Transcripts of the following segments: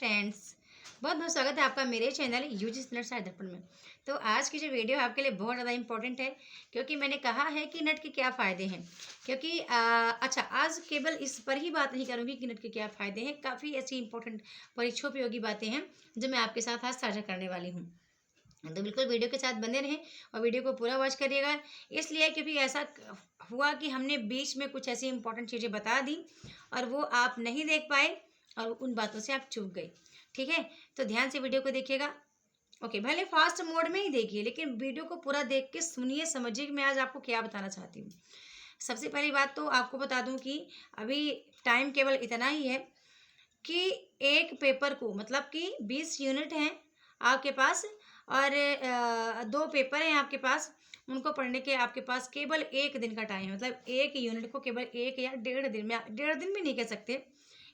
Friends, बहुत बहुत स्वागत है आपका मेरे चैनल यूजी नट्स दर्पण में। तो आज की जो वीडियो आपके लिए बहुत ज़्यादा इंपॉर्टेंट है, क्योंकि मैंने कहा है कि नट के क्या फ़ायदे हैं। क्योंकि अच्छा, आज केवल इस पर ही बात नहीं करूँगी कि नट के क्या फ़ायदे हैं, काफ़ी ऐसी इंपॉर्टेंट परीक्षोपयोगी बातें हैं जो मैं आपके साथ आज साझा करने वाली हूँ। तो बिल्कुल वीडियो के साथ बने रहें और वीडियो को पूरा वॉच करिएगा। इसलिए क्योंकि ऐसा हुआ कि हमने बीच में कुछ ऐसी इंपॉर्टेंट चीज़ें बता दी और वो आप नहीं देख पाए और उन बातों से आप चूक गए। ठीक है, तो ध्यान से वीडियो को देखिएगा। ओके, भले फास्ट मोड में ही देखिए, लेकिन वीडियो को पूरा देख के सुनिए, समझिए कि मैं आज आपको क्या बताना चाहती हूँ। सबसे पहली बात तो आपको बता दूं कि अभी टाइम केवल इतना ही है कि एक पेपर को, मतलब कि 20 यूनिट हैं आपके पास और 2 पेपर हैं आपके पास। उनको पढ़ने के आपके पास केवल 1 दिन का टाइम है। मतलब एक यूनिट को केवल 1 या डेढ़ दिन में, डेढ़ दिन भी नहीं कह सकते,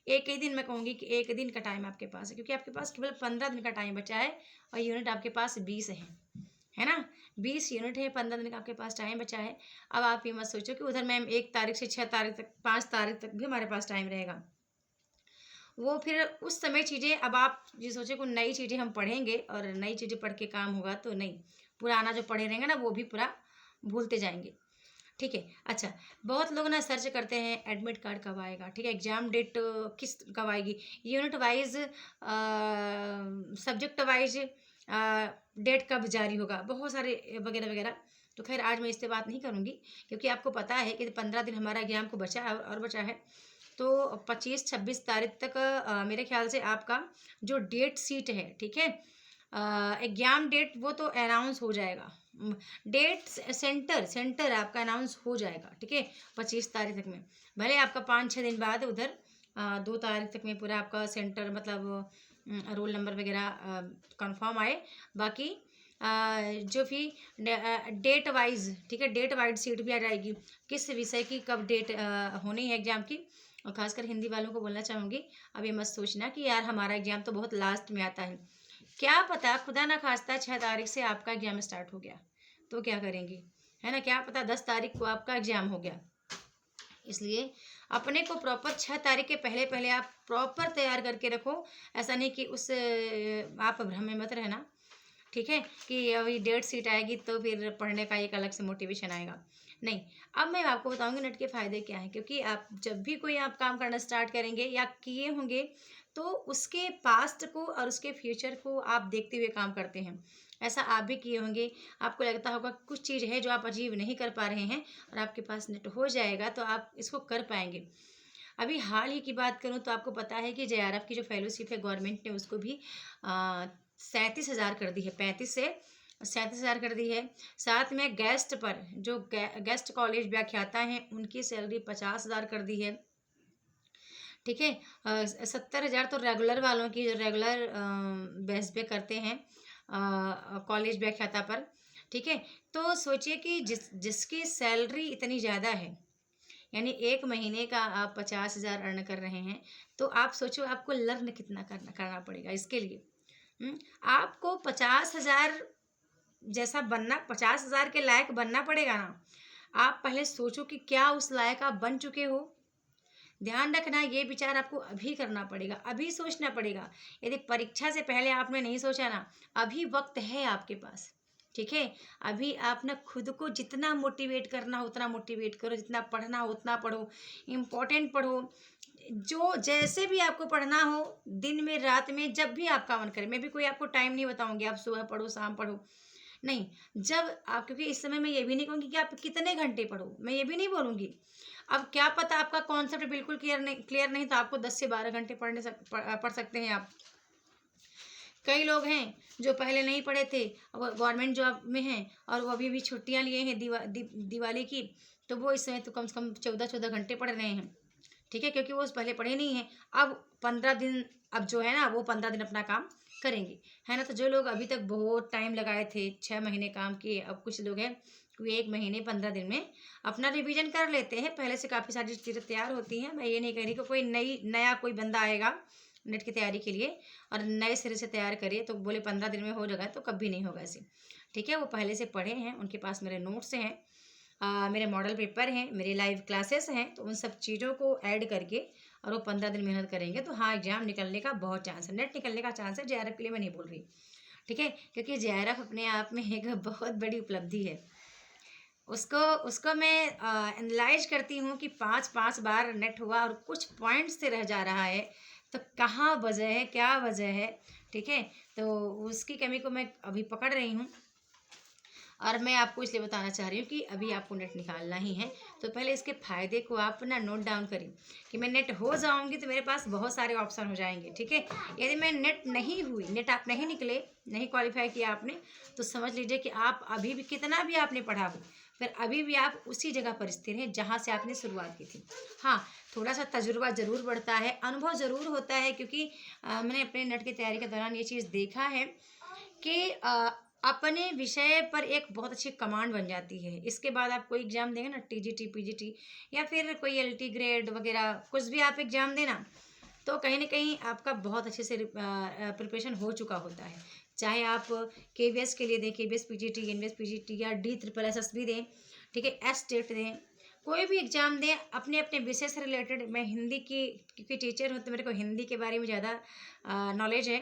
एक ही दिन मैं कहूँगी कि 1 दिन का टाइम आपके पास है, क्योंकि आपके पास केवल 15 दिन का टाइम बचा है और यूनिट आपके पास 20 है ना। 20 यूनिट है, 15 दिन का आपके पास टाइम बचा है। अब आप ये मत सोचो कि उधर मैम 1 तारीख से 6 तारीख तक, 5 तारीख तक भी हमारे पास टाइम रहेगा। वो फिर उस समय चीज़ें, अब आप ये सोचे कि नई चीज़ें हम पढ़ेंगे और नई चीज़ें पढ़ के काम होगा, तो नहीं, पुराना जो पढ़े रहेंगे ना वो भी पूरा भूलते जाएंगे। ठीक है। अच्छा, बहुत लोग ना सर्च करते हैं एडमिट कार्ड कब आएगा, ठीक है, एग्जाम डेट किस कब आएगी, unit wise, subject wise date कब जारी होगा, बहुत सारे वगैरह वगैरह। तो खैर आज मैं इस पर बात नहीं करूँगी, क्योंकि आपको पता है कि 15 दिन हमारा एग्जाम को बचा है और बचा है। तो 25-26 तारीख तक मेरे ख्याल से आपका जो डेट सीट है, ठीक है, एग्जाम डेट वो तो अनाउंस हो जाएगा। डेट सेंटर सेंटर आपका अनाउंस हो जाएगा, ठीक है, 25 तारीख तक में। भले आपका 5-6 दिन बाद उधर 2 तारीख तक में पूरा आपका सेंटर, मतलब रोल नंबर वगैरह कंफर्म आए। बाकी जो भी डेट वाइज, ठीक है, डेट वाइज सीट भी आ जाएगी, किस विषय की कब डेट होनी है एग्जाम की। और खासकर हिंदी वालों को बोलना चाहूँगी, अब ये मत सोचना कि यार हमारा एग्जाम तो बहुत लास्ट में आता है। क्या पता, खुदा ना खास्ता 6 तारीख से आपका एग्जाम स्टार्ट हो गया, तो क्या करेंगे, है ना। क्या पता 10 तारीख को आपका एग्जाम हो गया। इसलिए अपने को प्रॉपर 6 तारीख के पहले पहले आप प्रॉपर तैयार करके रखो। ऐसा नहीं कि उस आप भ्रम में मत रहना, ठीक है, कि अभी डेट सीट आएगी तो फिर पढ़ने का एक अलग से मोटिवेशन आएगा। नहीं, अब मैं आपको बताऊंगी नेट के फ़ायदे क्या हैं। क्योंकि आप जब भी कोई आप काम करना स्टार्ट करेंगे या किए होंगे, तो उसके पास्ट को और उसके फ्यूचर को आप देखते हुए काम करते हैं। ऐसा आप भी किए होंगे, आपको लगता होगा कुछ चीज़ है जो आप अचीव नहीं कर पा रहे हैं और आपके पास नेट हो जाएगा तो आप इसको कर पाएंगे। अभी हाल ही की बात करूं तो आपको पता है कि जेआरएफ की जो फेलोशिप है, गवर्नमेंट ने उसको भी 37,000 कर दी है, 35 से 37,000 कर दी है। साथ में गेस्ट पर जो गेस्ट कॉलेज व्याख्याता हैं उनकी सैलरी 50,000 कर दी है, ठीक है। 70,000 तो रेगुलर वालों की, जो रेगुलर बेस पे करते हैं कॉलेज व्याख्याता पर, ठीक है। तो सोचिए कि जिसकी सैलरी इतनी ज़्यादा है, यानी एक महीने का आप 50,000 अर्न कर रहे हैं, तो आप सोचो आपको लर्न कितना करना पड़ेगा इसके लिए। आपको 50,000 जैसा बनना, 50,000 के लायक बनना पड़ेगा ना। आप पहले सोचो कि क्या उस लायक आप बन चुके हो। ध्यान रखना, ये विचार आपको अभी करना पड़ेगा, अभी सोचना पड़ेगा। यदि परीक्षा से पहले आपने नहीं सोचा ना, अभी वक्त है आपके पास, ठीक है। अभी आप ना खुद को जितना मोटिवेट करना हो उतना मोटिवेट करो, जितना पढ़ना हो उतना पढ़ो, इम्पोर्टेंट पढ़ो, जो जैसे भी आपको पढ़ना हो, दिन में रात में जब भी आपका मन करे। मैं भी कोई आपको टाइम नहीं बताऊंगी आप सुबह पढ़ो शाम पढ़ो, नहीं। जब आप, क्योंकि इस समय मैं ये भी नहीं कहूँगी कि आप कितने घंटे पढ़ो, मैं ये भी नहीं बोलूँगी। अब क्या पता आपका कॉन्सेप्ट बिल्कुल क्लियर नहीं तो आपको 10 से 12 घंटे पढ़ सकते हैं आप। कई लोग हैं जो पहले नहीं पढ़े थे, अब गवर्नमेंट जॉब में हैं और वो अभी भी छुट्टियां लिए हैं दिवाली की, तो वो इस समय तो कम से कम 14-14 घंटे पढ़ रहे हैं, ठीक है, क्योंकि वो पहले पढ़े नहीं हैं। अब 15 दिन, अब जो है ना वो 15 दिन अपना काम करेंगे, है ना। तो जो लोग अभी तक बहुत टाइम लगाए थे, 6 महीने काम किए, अब कुछ लोग हैं कि 1 महीने 15 दिन में अपना रिवीजन कर लेते हैं। पहले से काफ़ी सारी चीज़ें तैयार होती हैं। मैं ये नहीं कह रही कि कोई नया कोई बंदा आएगा नेट की तैयारी के लिए और नए सिरे से तैयार करिए तो बोले 15 दिन में हो जाएगा, तो कभी नहीं होगा ऐसे, ठीक है। वो पहले से पढ़े हैं, उनके पास मेरे नोट्स हैं, मेरे मॉडल पेपर हैं, मेरे लाइव क्लासेस हैं, तो उन सब चीज़ों को ऐड करके और वो 15 दिन मेहनत करेंगे तो हाँ, एग्जाम निकलने का बहुत चांस है, नेट निकलने का चांस है। जेआरएफ के लिए मैं नहीं बोल रही, ठीक है, क्योंकि जेआरएफ अपने आप में एक बहुत बड़ी उपलब्धि है। उसको उसको मैं एनालाइज करती हूँ कि 5-5 बार नेट हुआ और कुछ पॉइंट से रह जा रहा है, तो कहाँ वजह है, क्या वजह है, ठीक है। तो उसकी कमी को मैं अभी पकड़ रही हूँ और मैं आपको इसलिए बताना चाह रही हूँ कि अभी आपको नेट निकालना ही है। तो पहले इसके फ़ायदे को आप ना नोट डाउन करें कि मैं नेट हो जाऊँगी तो मेरे पास बहुत सारे ऑप्शन हो जाएंगे, ठीक है। यदि मैं नेट नहीं हुई, नेट आप नहीं निकले, नहीं क्वालिफाई किया आपने, तो समझ लीजिए कि आप अभी भी कितना भी आपने पढ़ा हो, फिर अभी भी आप उसी जगह पर स्थिर हैं जहाँ से आपने शुरुआत की थी। हाँ, थोड़ा सा तजुर्बा ज़रूर बढ़ता है, अनुभव ज़रूर होता है, क्योंकि मैंने अपने नेट की तैयारी के दौरान ये चीज़ देखा है कि अपने विषय पर एक बहुत अच्छी कमांड बन जाती है। इसके बाद आप कोई एग्ज़ाम देंगे ना, टीजीटी, पीजीटी या फिर कोई एलटी ग्रेड वगैरह कुछ भी आप एग्ज़ाम देना, तो कहीं न कहीं आपका बहुत अच्छे से प्रिपरेशन हो चुका होता है। चाहे आप केवीएस के लिए दें, केवीएस पीजीटी, एनवीएस पीजीटी या डी ट्रिपल एसएसबी दें, ठीक है, एस टेट दें, कोई भी एग्ज़ाम दें, अपने-अपने विषय से रिलेटेड। मैं हिंदी की, क्योंकि टीचर हूँ तो मेरे को हिंदी के बारे में ज़्यादा नॉलेज है।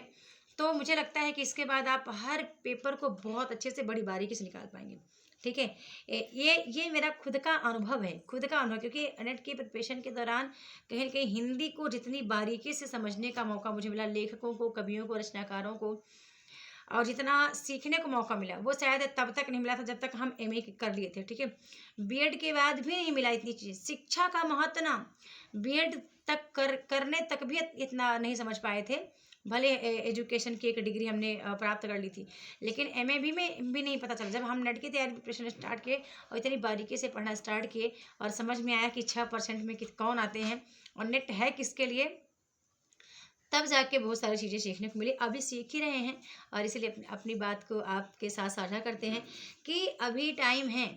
तो मुझे लगता है कि इसके बाद आप हर पेपर को बहुत अच्छे से बड़ी बारीकी से निकाल पाएँगे, ठीक है। ये मेरा खुद का अनुभव है, खुद का अनुभव, क्योंकि नेट की प्रिपरेशन के दौरान कहीं न कहीं हिंदी को जितनी बारीकी से समझने का मौका मुझे मिला, लेखकों को, कवियों को, रचनाकारों को, और जितना सीखने को मौका मिला, वो शायद तब तक नहीं मिला था जब तक हम एमए कर लिए थे, ठीक है। बीएड के बाद भी नहीं मिला इतनी चीज़। शिक्षा का महत्व ना बीएड तक करने तक भी इतना नहीं समझ पाए थे। भले एजुकेशन की एक डिग्री हमने प्राप्त कर ली थी, लेकिन एमए में भी नहीं पता चला। जब हम नेट की तैयारी प्रिपरेशन स्टार्ट किए और इतनी बारीकी से पढ़ना स्टार्ट किए और समझ में आया कि 6% में कौन आते हैं और नेट है किसके लिए, तब जाके बहुत सारी चीज़ें सीखने को मिली। अभी सीख ही रहे हैं और इसीलिए अपनी बात को आपके साथ साझा करते हैं कि अभी टाइम है,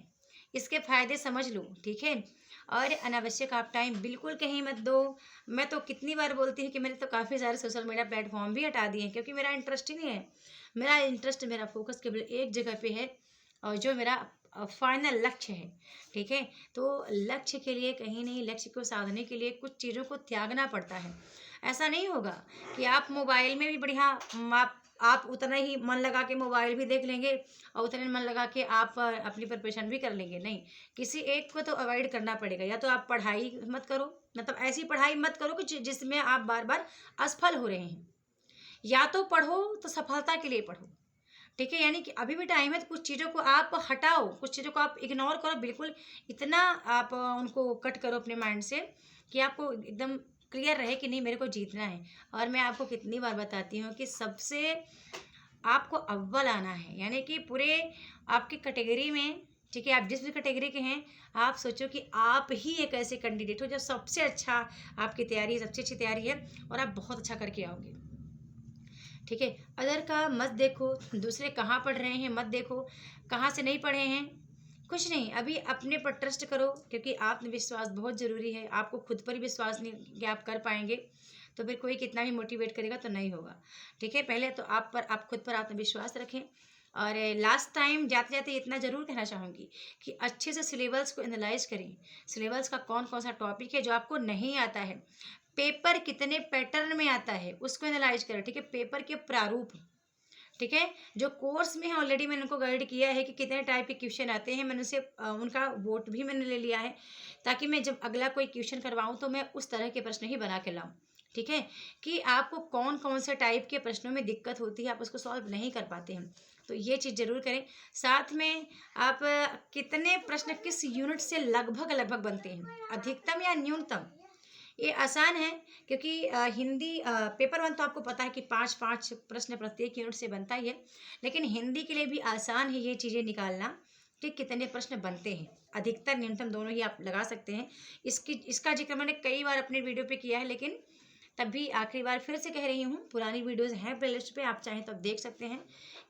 इसके फ़ायदे समझ लो, ठीक है। और अनावश्यक आप टाइम बिल्कुल कहीं मत दो। मैं तो कितनी बार बोलती हूँ कि मैंने तो काफ़ी सारे सोशल मीडिया प्लेटफॉर्म भी हटा दिए हैं, क्योंकि मेरा इंटरेस्ट ही नहीं है। मेरा इंटरेस्ट, मेरा फोकस केवल एक जगह पे है, और जो मेरा फाइनल लक्ष्य है, ठीक है। तो लक्ष्य के लिए कहीं नहीं, लक्ष्य को साधने के लिए कुछ चीज़ों को त्यागना पड़ता है। ऐसा नहीं होगा कि आप मोबाइल में भी बढ़िया, आप उतना ही मन लगा के मोबाइल भी देख लेंगे और उतने मन लगा के आप अपनी प्रिपरेशन भी कर लेंगे। नहीं, किसी एक को तो अवॉइड करना पड़ेगा। या तो आप पढ़ाई मत करो, मतलब ऐसी पढ़ाई मत करो कि जिसमें आप बार बार असफल हो रहे हैं। या तो पढ़ो तो सफलता के लिए पढ़ो, ठीक है। यानी कि अभी भी टाइम है, तो कुछ चीज़ों को आप हटाओ, कुछ चीज़ों को आप इग्नोर करो, बिल्कुल इतना आप उनको कट करो अपने माइंड से कि आपको एकदम क्लियर रहे कि नहीं, मेरे को जीतना है। और मैं आपको कितनी बार बताती हूँ कि सबसे आपको अव्वल आना है, यानी कि पूरे आपकी कैटेगरी में, ठीक है, आप जिस भी कैटेगरी के हैं, आप सोचो कि आप ही एक ऐसे कैंडिडेट हो जो सबसे अच्छा, आपकी तैयारी है, सबसे अच्छी तैयारी है और आप बहुत अच्छा करके आओगे, ठीक है। अदर का मत देखो, दूसरे कहाँ पढ़ रहे हैं मत देखो, कहाँ से नहीं पढ़े हैं, कुछ नहीं। अभी अपने पर ट्रस्ट करो, क्योंकि आत्मविश्वास बहुत ज़रूरी है। आपको खुद पर ही विश्वास नहीं कि आप कर पाएंगे, तो फिर कोई कितना भी मोटिवेट करेगा तो नहीं होगा, ठीक है। पहले तो आप खुद पर आत्मविश्वास रखें। और लास्ट टाइम जाते जाते इतना ज़रूर कहना चाहूँगी कि अच्छे से सिलेबस को एनालाइज करें। सिलेबस का कौन कौन सा टॉपिक है जो आपको नहीं आता है, पेपर कितने पैटर्न में आता है, उसको एनालाइज करें, ठीक है। पेपर के प्रारूप, ठीक है, जो कोर्स में है ऑलरेडी मैंने उनको गाइड किया है कि कितने टाइप के क्वेश्चन आते हैं। मैंने उनसे उनका वोट भी मैंने ले लिया है, ताकि मैं जब अगला कोई क्वेश्चन करवाऊँ तो मैं उस तरह के प्रश्न ही बना के लाऊँ, ठीक है। कि आपको कौन कौन से टाइप के प्रश्नों में दिक्कत होती है, आप उसको सॉल्व नहीं कर पाते हैं, तो ये चीज़ ज़रूर करें। साथ में आप कितने प्रश्न किस यूनिट से लगभग लगभग बनते हैं, अधिकतम या न्यूनतम, ये आसान है। क्योंकि हिंदी पेपर वन तो आपको पता है कि 5-5 प्रश्न प्रत्येक यूनिट से बनता ही है, लेकिन हिंदी के लिए भी आसान है ये चीज़ें निकालना कि कितने प्रश्न बनते हैं। अधिकतर न्यूनतम दोनों ही आप लगा सकते हैं। इसका जिक्र मैंने कई बार अपने वीडियो पे किया है, लेकिन तब भी आखिरी बार फिर से कह रही हूँ, पुरानी वीडियोज़ हैं प्लेलिस्ट पे, आप चाहें तो आप देख सकते हैं,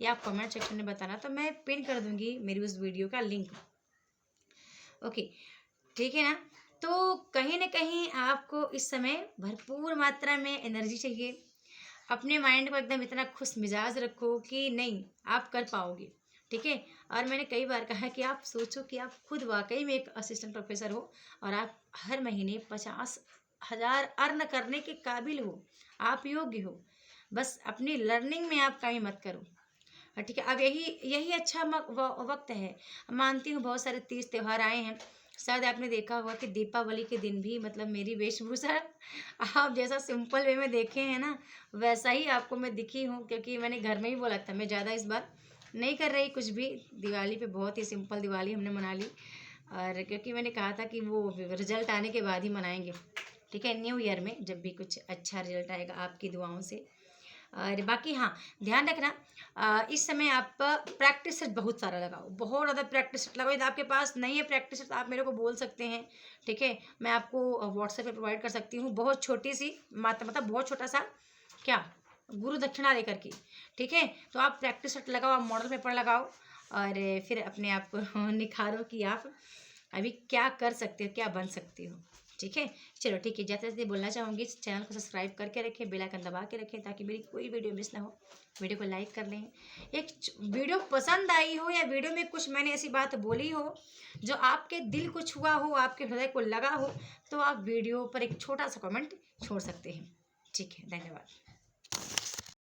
या आप कमेंट सेक्शन में बताना, तो मैं पिन कर दूँगी मेरी उस वीडियो का लिंक, ओके, ठीक है ना। तो कहीं न कहीं आपको इस समय भरपूर मात्रा में एनर्जी चाहिए। अपने माइंड को एकदम इतना खुश मिजाज रखो कि नहीं, आप कर पाओगे, ठीक है। और मैंने कई बार कहा कि आप सोचो कि आप खुद वाकई में एक असिस्टेंट प्रोफेसर हो और आप हर महीने 50 10,000 अर्न करने के काबिल हो, आप योग्य हो। बस अपनी लर्निंग में आप कमी मत करो। ठीक है, अब यही यही अच्छा वक्त है। मानती हूँ बहुत सारे तीज त्योहार आए हैं। शायद आपने देखा होगा कि दीपावली के दिन भी मतलब मेरी वेशभूषा आप जैसा सिंपल वे में देखे हैं ना, वैसा ही आपको मैं दिखी हूँ, क्योंकि मैंने घर में ही बोला था मैं ज़्यादा इस बार नहीं कर रही कुछ भी। दिवाली पे बहुत ही सिंपल दिवाली हमने मना ली, और क्योंकि मैंने कहा था कि वो रिजल्ट आने के बाद ही मनाएंगे। ठीक है, न्यू ईयर में जब भी कुछ अच्छा रिजल्ट आएगा आपकी दुआओं से। और बाकी हाँ, ध्यान रखना इस समय आप प्रैक्टिस सेट बहुत सारा लगाओ, बहुत ज़्यादा प्रैक्टिस सेट लगाओ। यदि आपके पास नहीं है प्रैक्टिस सेट तो आप मेरे को बोल सकते हैं। ठीक है, मैं आपको व्हाट्सएप पे प्रोवाइड कर सकती हूँ, बहुत छोटी सी मतलब बहुत छोटा सा क्या गुरु दक्षिणा लेकर के। ठीक है, तो आप प्रैक्टिस सेट लगाओ, आप मॉडल पेपर लगाओ, और फिर अपने आप को निखारो कि आप अभी क्या कर सकते हो, क्या बन सकते हो। ठीक है, चलो ठीक है, जैसे जैसे बोलना चाहूँगी, इस चैनल को सब्सक्राइब करके रखें, बेल आइकन दबा के रखें, ताकि मेरी कोई वीडियो मिस ना हो। वीडियो को लाइक कर लें। एक वीडियो पसंद आई हो या वीडियो में कुछ मैंने ऐसी बात बोली हो जो आपके दिल को छुआ हो, आपके हृदय को लगा हो, तो आप वीडियो पर एक छोटा सा कमेंट छोड़ सकते हैं। ठीक है, धन्यवाद।